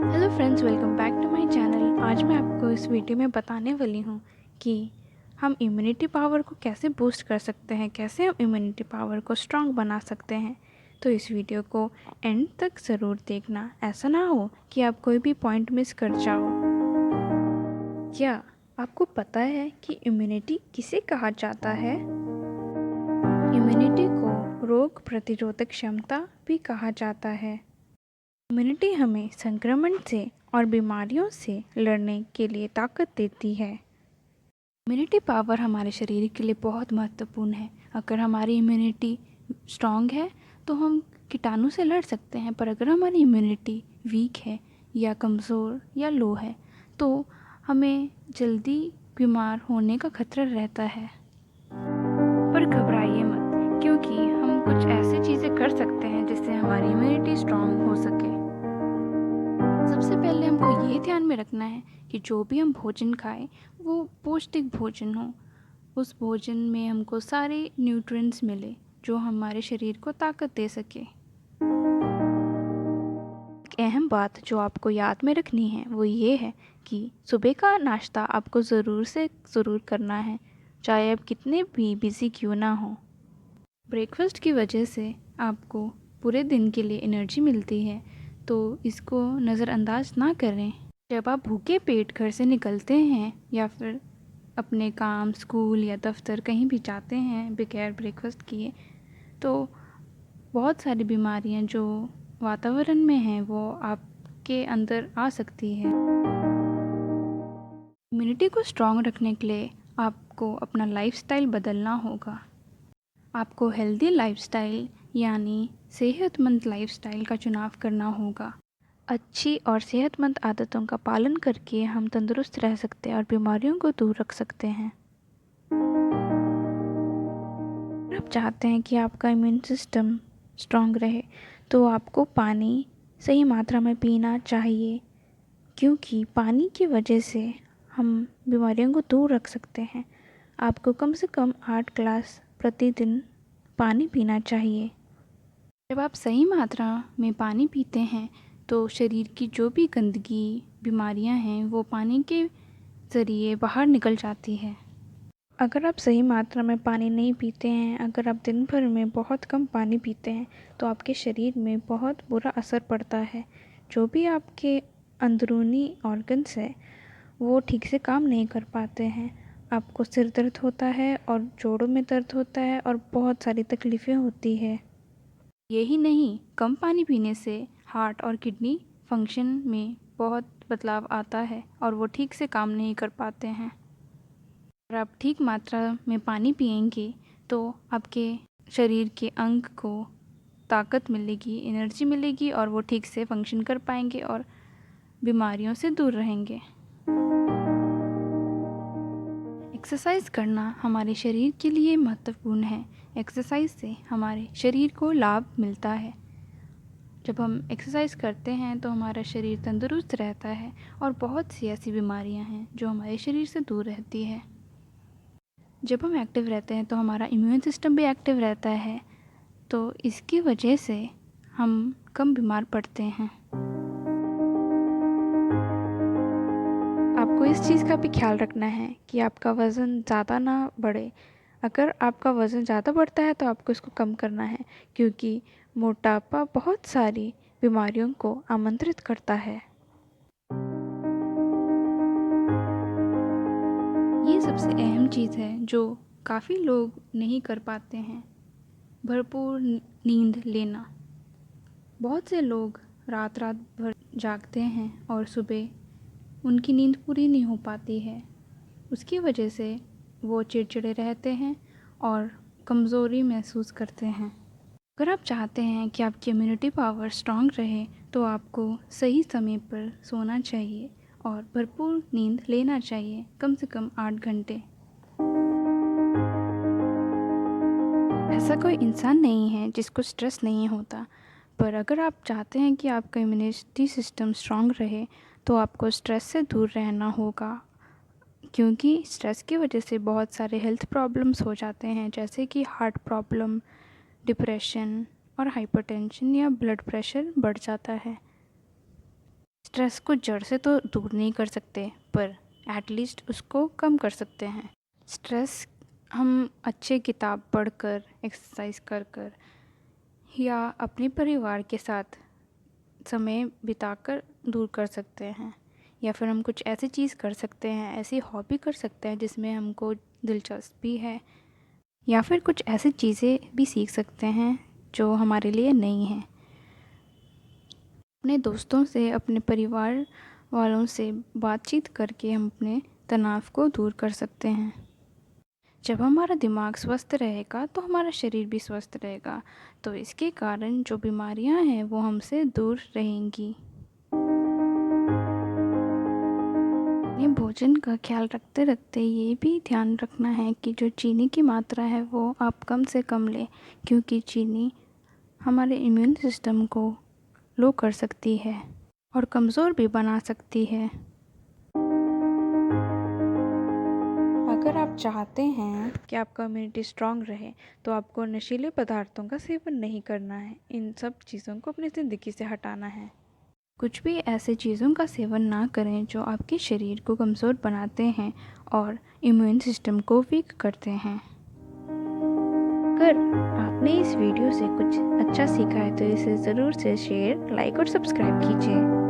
Hello friends, welcome back to my channel. आज मैं आपको इस वीडियो में बताने वाली हूँ कि हम इम्यूनिटी पावर को कैसे बूस्ट कर सकते हैं, कैसे हम इम्यूनिटी पावर को स्ट्रांग बना सकते हैं। तो इस वीडियो को एंड तक ज़रूर देखना, ऐसा ना हो कि आप कोई भी पॉइंट मिस कर जाओ। क्या आपको पता है कि इम्यूनिटी किसे कहा जाता है? इम्यूनिटी को रोग प्रतिरोधक क्षमता भी कहा जाता है। इम्यूनिटी हमें संक्रमण से और बीमारियों से लड़ने के लिए ताकत देती है। इम्यूनिटी पावर हमारे शरीर के लिए बहुत महत्वपूर्ण है। अगर हमारी इम्यूनिटी स्ट्रांग है तो हम कीटाणु से लड़ सकते हैं, पर अगर हमारी इम्यूनिटी वीक है या कमज़ोर या लो है तो हमें जल्दी बीमार होने का खतरा रहता है। पर घबराइए मत, क्योंकि हम कुछ ऐसी चीज़ें कर सकते हैं जिससे हमारी इम्यूनिटी स्ट्रांग हो सके। सबसे पहले हमको ये ध्यान में रखना है कि जो भी हम भोजन खाएं वो पौष्टिक भोजन हो। उस भोजन में हमको सारे न्यूट्रिएंट्स मिले जो हमारे शरीर को ताकत दे सके। एक अहम बात जो आपको याद में रखनी है वो ये है कि सुबह का नाश्ता आपको ज़रूर से ज़रूर करना है, चाहे आप कितने भी बिज़ी क्यों ना हो। ब्रेकफास्ट की वजह से आपको पूरे दिन के लिए एनर्जी मिलती है, तो इसको नज़रअंदाज ना करें। जब आप भूखे पेट घर से निकलते हैं या फिर अपने काम, स्कूल या दफ्तर कहीं भी जाते हैं बगैर ब्रेकफास्ट किए, तो बहुत सारी बीमारियां जो वातावरण में हैं वो आपके अंदर आ सकती है। इम्यूनिटी को स्ट्रॉन्ग रखने के लिए आपको अपना लाइफस्टाइल बदलना होगा। आपको हेल्दी लाइफस्टाइल यानी सेहतमंद लाइफस्टाइल का चुनाव करना होगा। अच्छी और सेहतमंद आदतों का पालन करके हम तंदुरुस्त रह सकते हैं और बीमारियों को दूर रख सकते हैं। अगर आप चाहते हैं कि आपका इम्यून सिस्टम स्ट्रांग रहे तो आपको पानी सही मात्रा में पीना चाहिए, क्योंकि पानी की वजह से हम बीमारियों को दूर रख सकते हैं। आपको कम से कम 8 ग्लास प्रतिदिन पानी पीना चाहिए। जब आप सही मात्रा में पानी पीते हैं तो शरीर की जो भी गंदगी, बीमारियां हैं वो पानी के ज़रिए बाहर निकल जाती है। अगर आप सही मात्रा में पानी नहीं पीते हैं, अगर आप दिन भर में बहुत कम पानी पीते हैं तो आपके शरीर में बहुत बुरा असर पड़ता है। जो भी आपके अंदरूनी ऑर्गन्स है वो ठीक से काम नहीं कर पाते हैं। आपको सिर दर्द होता है और जोड़ों में दर्द होता है और बहुत सारी तकलीफ़ें होती है। यही नहीं, कम पानी पीने से हार्ट और किडनी फंक्शन में बहुत बदलाव आता है और वो ठीक से काम नहीं कर पाते हैं। अगर आप ठीक मात्रा में पानी पिएंगे तो आपके शरीर के अंग को ताकत मिलेगी, एनर्जी मिलेगी और वो ठीक से फंक्शन कर पाएंगे और बीमारियों से दूर रहेंगे। एक्सरसाइज करना हमारे शरीर के लिए महत्वपूर्ण है। एक्सरसाइज से हमारे शरीर को लाभ मिलता है। जब हम एक्सरसाइज करते हैं तो हमारा शरीर तंदुरुस्त रहता है और बहुत सी ऐसी बीमारियां हैं जो हमारे शरीर से दूर रहती है। जब हम एक्टिव रहते हैं तो हमारा इम्यून सिस्टम भी एक्टिव रहता है, तो इसकी वजह से हम कम बीमार पड़ते हैं। आपको इस चीज़ का भी ख्याल रखना है कि आपका वज़न ज़्यादा ना बढ़े। अगर आपका वज़न ज़्यादा बढ़ता है तो आपको इसको कम करना है, क्योंकि मोटापा बहुत सारी बीमारियों को आमंत्रित करता है। ये सबसे अहम चीज़ है जो काफ़ी लोग नहीं कर पाते हैं, भरपूर नींद लेना। बहुत से लोग रात रात भर जागते हैं और सुबह उनकी नींद पूरी नहीं हो पाती है। उसकी वजह से वो चिड़चिड़े रहते हैं और कमज़ोरी महसूस करते हैं। अगर आप चाहते हैं कि आपकी इम्यूनिटी पावर स्ट्रांग रहे तो आपको सही समय पर सोना चाहिए और भरपूर नींद लेना चाहिए, कम से कम 8 घंटे। ऐसा कोई इंसान नहीं है जिसको स्ट्रेस नहीं होता, पर अगर आप चाहते हैं कि आपका इम्यूनिटी सिस्टम स्ट्रांग रहे तो आपको स्ट्रेस से दूर रहना होगा, क्योंकि स्ट्रेस की वजह से बहुत सारे हेल्थ प्रॉब्लम्स हो जाते हैं, जैसे कि हार्ट प्रॉब्लम, डिप्रेशन और हाइपरटेंशन या ब्लड प्रेशर बढ़ जाता है। स्ट्रेस को जड़ से तो दूर नहीं कर सकते, पर एटलीस्ट उसको कम कर सकते हैं। स्ट्रेस हम अच्छे किताब पढ़कर, एक्सरसाइज कर कर या अपने परिवार के साथ समय बिताकर दूर कर सकते हैं, या फिर हम कुछ ऐसी चीज़ कर सकते हैं, ऐसी हॉबी कर सकते हैं जिसमें हमको दिलचस्पी है, या फिर कुछ ऐसी चीज़ें भी सीख सकते हैं जो हमारे लिए नई हैं। अपने दोस्तों से, अपने परिवार वालों से बातचीत करके हम अपने तनाव को दूर कर सकते हैं। जब हमारा दिमाग स्वस्थ रहेगा तो हमारा शरीर भी स्वस्थ रहेगा, तो इसके कारण जो बीमारियां हैं वो हमसे दूर रहेंगी। अपने भोजन का ख्याल रखते रखते ये भी ध्यान रखना है कि जो चीनी की मात्रा है वो आप कम से कम लें, क्योंकि चीनी हमारे इम्यून सिस्टम को लो कर सकती है और कमज़ोर भी बना सकती है। अगर आप चाहते हैं कि आपका इम्यूनिटी स्ट्रांग रहे तो आपको नशीले पदार्थों का सेवन नहीं करना है। इन सब चीज़ों को अपनी ज़िंदगी से हटाना है। कुछ भी ऐसे चीज़ों का सेवन ना करें जो आपके शरीर को कमज़ोर बनाते हैं और इम्यून सिस्टम को वीक करते हैं। अगर आपने इस वीडियो से कुछ अच्छा सीखा है तो इसे ज़रूर से शेयर, लाइक और सब्सक्राइब कीजिए।